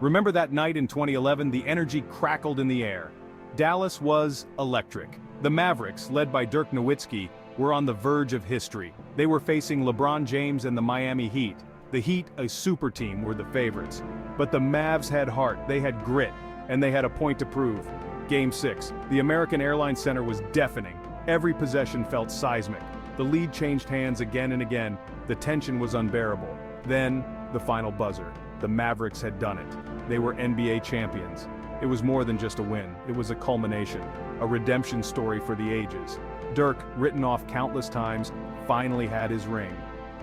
Remember that night in 2011, the energy crackled in the air. Dallas was electric. The Mavericks, led by Dirk Nowitzki, were on the verge of history. They were facing LeBron James and the Miami Heat. The Heat, a super team, were the favorites. But the Mavs had heart, they had grit, and they had a point to prove. Game 6. The American Airlines Center was deafening. Every possession felt seismic. The lead changed hands again and again. The tension was unbearable. Then, the final buzzer. The Mavericks had done it. They were NBA champions. It was more than just a win. It was a culmination, a redemption story for the ages. Dirk, written off countless times, finally had his ring.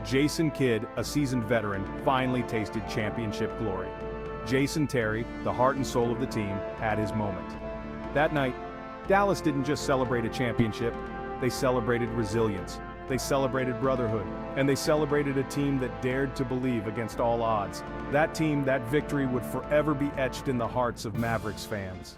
Jason Kidd, a seasoned veteran, finally tasted championship glory. Jason Terry, the heart and soul of the team, had his moment. That night, Dallas didn't just celebrate a championship, they celebrated resilience. They celebrated brotherhood, and they celebrated a team that dared to believe against all odds. That team, that victory would forever be etched in the hearts of Mavericks fans.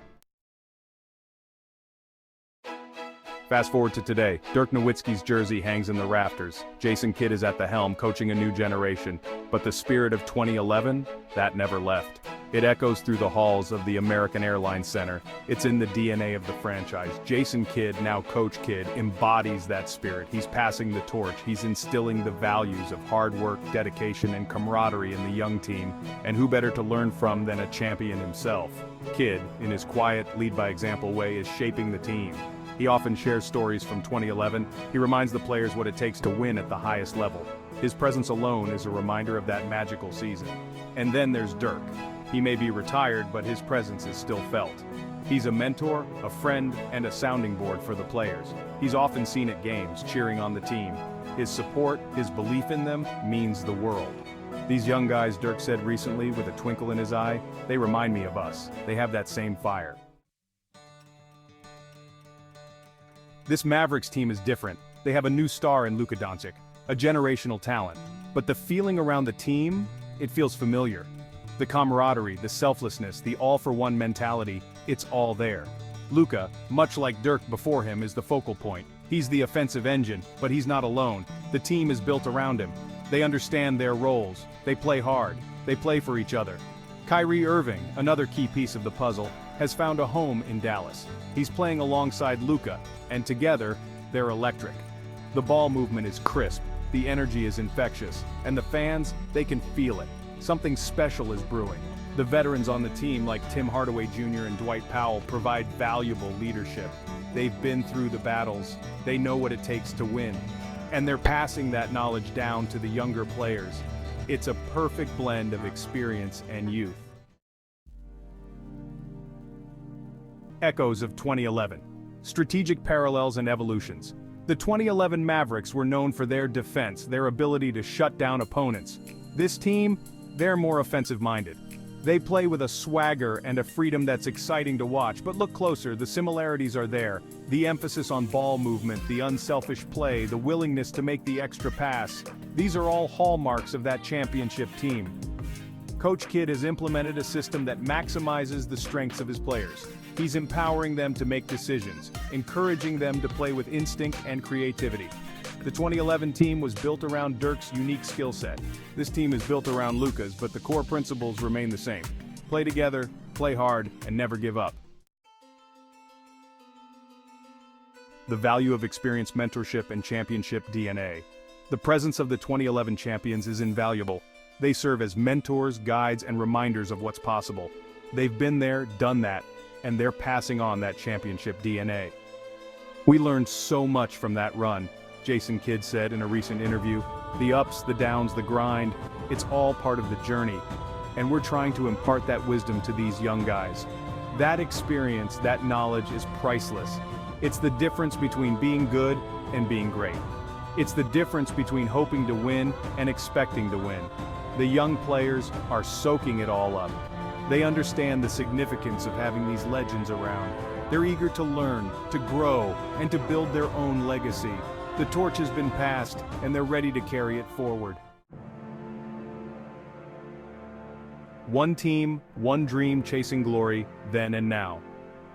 Fast forward to today, Dirk Nowitzki's jersey hangs in the rafters. Jason Kidd is at the helm, coaching a new generation. But the spirit of 2011, that never left. It echoes through the halls of the American Airlines Center. It's in the DNA of the franchise. Jason Kidd, now Coach Kidd, embodies that spirit. He's passing the torch. He's instilling the values of hard work, dedication, and camaraderie in the young team. And who better to learn from than a champion himself? Kidd, in his quiet, lead-by-example way, is shaping the team. He often shares stories from 2011. He reminds the players what it takes to win at the highest level. His presence alone is a reminder of that magical season. And then there's Dirk. He may be retired, but his presence is still felt. He's a mentor, a friend, and a sounding board for the players. He's often seen at games, cheering on the team. His support, his belief in them, means the world. These young guys, Dirk said recently with a twinkle in his eye, they remind me of us. They have that same fire. This Mavericks team is different. They have a new star in Luka Doncic, a generational talent. But the feeling around the team, it feels familiar. The camaraderie, the selflessness, the all-for-one mentality, it's all there. Luka, much like Dirk before him, is the focal point. He's the offensive engine, but he's not alone. The team is built around him. They understand their roles. They play hard. They play for each other. Kyrie Irving, another key piece of the puzzle, has found a home in Dallas. He's playing alongside Luka, and together, they're electric. The ball movement is crisp, the energy is infectious, and the fans, they can feel it. Something special is brewing. The veterans on the team, like Tim Hardaway Jr. and Dwight Powell, provide valuable leadership. They've been through the battles. They know what it takes to win. And they're passing that knowledge down to the younger players. It's a perfect blend of experience and youth. Echoes of 2011. Strategic parallels and evolutions. The 2011 Mavericks were known for their defense, their ability to shut down opponents. This team, they're more offensive-minded. They play with a swagger and a freedom that's exciting to watch, but look closer, the similarities are there. The emphasis on ball movement, the unselfish play, the willingness to make the extra pass. These are all hallmarks of that championship team. Coach Kidd has implemented a system that maximizes the strengths of his players. He's empowering them to make decisions, encouraging them to play with instinct and creativity. The 2011 team was built around Dirk's unique skill set. This team is built around Luka's, but the core principles remain the same. Play together, play hard, and never give up. The value of experienced mentorship and championship DNA. The presence of the 2011 champions is invaluable. They serve as mentors, guides, and reminders of what's possible. They've been there, done that, and they're passing on that championship DNA. We learned so much from that run, Jason Kidd said in a recent interview. The ups, the downs, the grind, it's all part of the journey. And we're trying to impart that wisdom to these young guys. That experience, that knowledge is priceless. It's the difference between being good and being great. It's the difference between hoping to win and expecting to win. The young players are soaking it all up. They understand the significance of having these legends around. They're eager to learn, to grow, and to build their own legacy. The torch has been passed, and they're ready to carry it forward. One team, one dream chasing glory, then and now.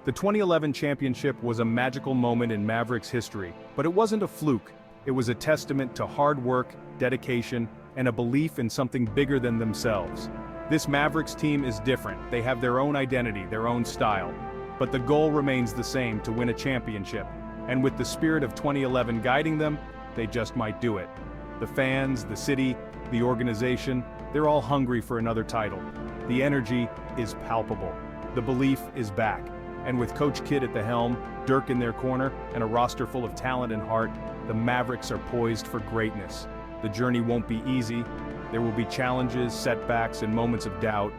The 2011 championship was a magical moment in Mavericks history, but it wasn't a fluke. It was a testament to hard work, dedication, and a belief in something bigger than themselves. This Mavericks team is different. They have their own identity, their own style. But the goal remains the same, to win a championship. And with the spirit of 2011 guiding them, they just might do it. The fans, the city, the organization, they're all hungry for another title. The energy is palpable. The belief is back. And with Coach Kidd at the helm, Dirk in their corner, and a roster full of talent and heart, the Mavericks are poised for greatness. The journey won't be easy. There will be challenges, setbacks, and moments of doubt.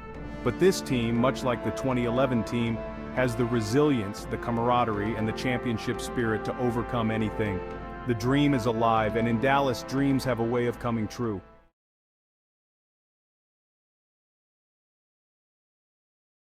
But this team, much like the 2011 team, has the resilience, the camaraderie, and the championship spirit to overcome anything. The dream is alive, and in Dallas, dreams have a way of coming true.